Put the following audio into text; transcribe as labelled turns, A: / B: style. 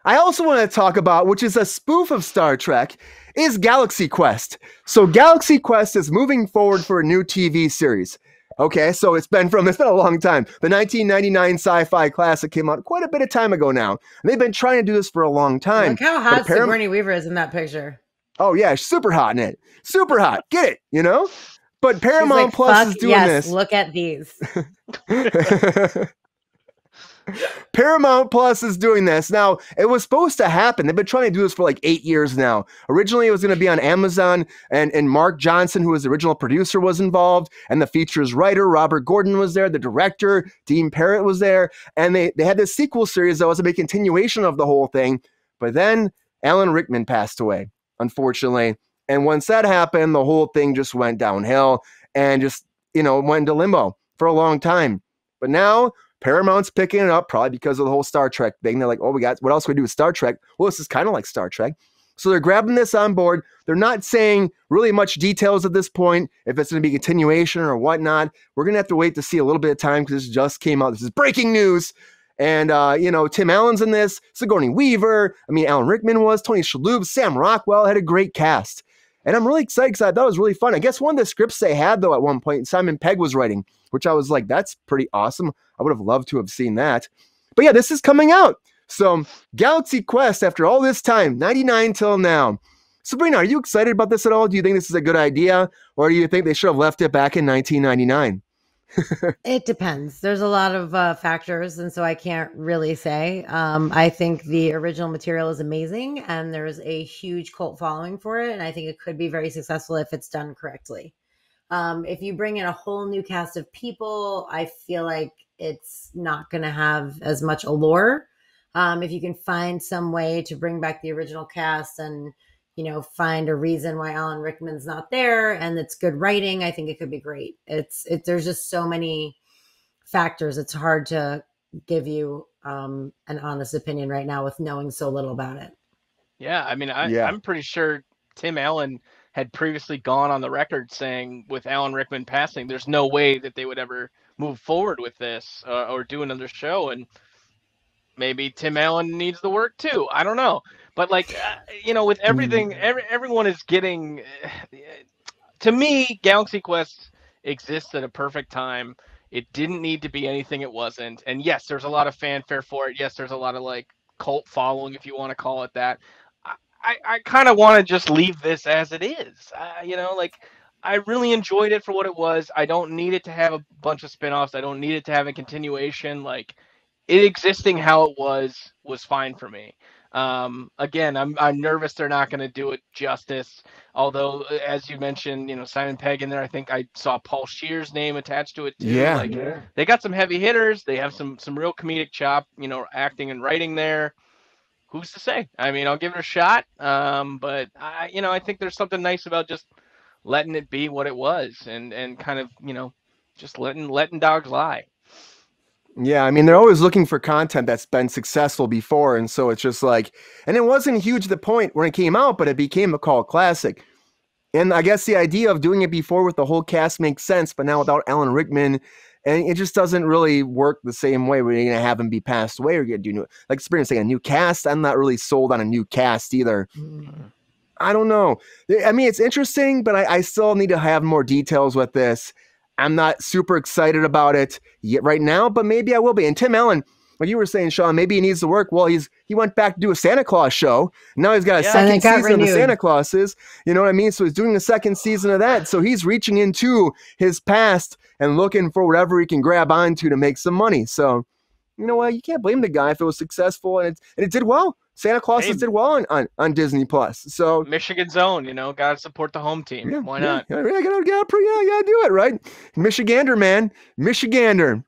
A: I also want to talk about, which is a spoof of Star Trek, is Galaxy Quest. So Galaxy Quest is moving forward for a new TV series. Okay, so it's been a long time. The 1999 sci-fi classic came out quite a bit of time ago now. And they've been trying to do this for a long time.
B: Look how hot Sigourney Weaver is in that picture.
A: Oh yeah, super hot in it. Super hot. Get it, you know? But Paramount
B: like,
A: Plus is doing this.
B: Look at these.
A: Paramount Plus is doing this. Now, it was supposed to happen. They've been trying to do this for like 8 years now. Originally, it was going to be on Amazon, and Mark Johnson, who was the original producer, was involved, and the features writer, Robert Gordon, was there, the director, Dean Parrott, was there, and they had this sequel series that was a big continuation of the whole thing, but then Alan Rickman passed away, unfortunately, and once that happened, the whole thing just went downhill, and just, went into limbo for a long time. But now, Paramount's picking it up, probably because of the whole Star Trek thing. They're like, oh, what else can we do with Star Trek? Well, this is kind of like Star Trek. So they're grabbing this on board. They're not saying really much details at this point, if it's going to be a continuation or whatnot. We're going to have to wait to see a little bit of time because this just came out. This is breaking news. And, Tim Allen's in this, Sigourney Weaver. Alan Rickman was, Tony Shalhoub, Sam Rockwell, had a great cast. And I'm really excited because I thought it was really fun. I guess one of the scripts they had, though, at one point, Simon Pegg was writing, which I was like, that's pretty awesome. I would have loved to have seen that. But yeah, this is coming out. So Galaxy Quest, after all this time, 99 till now. Sabrina, are you excited about this at all? Do you think this is a good idea? Or do you think they should have left it back in 1999?
B: It depends. There's a lot of factors, and so I can't really say. I think the original material is amazing, and there's a huge cult following for it, and I think it could be very successful if it's done correctly. If you bring in a whole new cast of people, I feel like it's not going to have as much allure. If you can find some way to bring back the original cast and find a reason why Alan Rickman's not there, and it's good writing, I think it could be great. There's just so many factors. It's hard to give you an honest opinion right now with knowing so little about it.
C: Yeah, I'm pretty sure Tim Allen had previously gone on the record saying with Alan Rickman passing, there's no way that they would ever move forward with this or do another show. And maybe Tim Allen needs the work too. I don't know. But with everything, everyone is getting, to me, Galaxy Quest exists at a perfect time. It didn't need to be anything it wasn't. And yes, there's a lot of fanfare for it. Yes, there's a lot of cult following, if you want to call it that. I kind of want to just leave this as it is. I really enjoyed it for what it was. I don't need it to have a bunch of spinoffs. I don't need it to have a continuation. It existing how it was fine for me. Again, I'm nervous they're not going to do it justice. Although, as you mentioned, Simon Pegg in there. I think I saw Paul Scheer's name attached to it too.
A: Yeah.
C: They got some heavy hitters. They have some real comedic chop, acting and writing there. Who's to say? I'll give it a shot. But I think there's something nice about just letting it be what it was, and kind of just letting dogs lie.
A: Yeah, they're always looking for content that's been successful before, and so it's just and it wasn't huge at the point when it came out, but it became a cult classic. And I guess the idea of doing it before with the whole cast makes sense, but now without Alan Rickman, and it just doesn't really work the same way when you're going to have him be passed away or you're going to do new, like Spirit saying, a new cast. I'm not really sold on a new cast either. I don't know. It's interesting, but I still need to have more details with this. I'm not super excited about it yet right now, but maybe I will be. And Tim Allen, like you were saying, Sean, maybe he needs to work. Well, he went back to do a Santa Claus show. Now he's got a second season of the Santa Clauses. You know what I mean? So he's doing the second season of that. So he's reaching into his past and looking for whatever he can grab onto to make some money. So, you know what? You can't blame the guy if it was successful and it did well. Santa Clauses did well on Disney Plus. So
C: Michigan's own, gotta support the home team. Why not?
A: Yeah, gotta do it, right? Michigander, man. Michigander.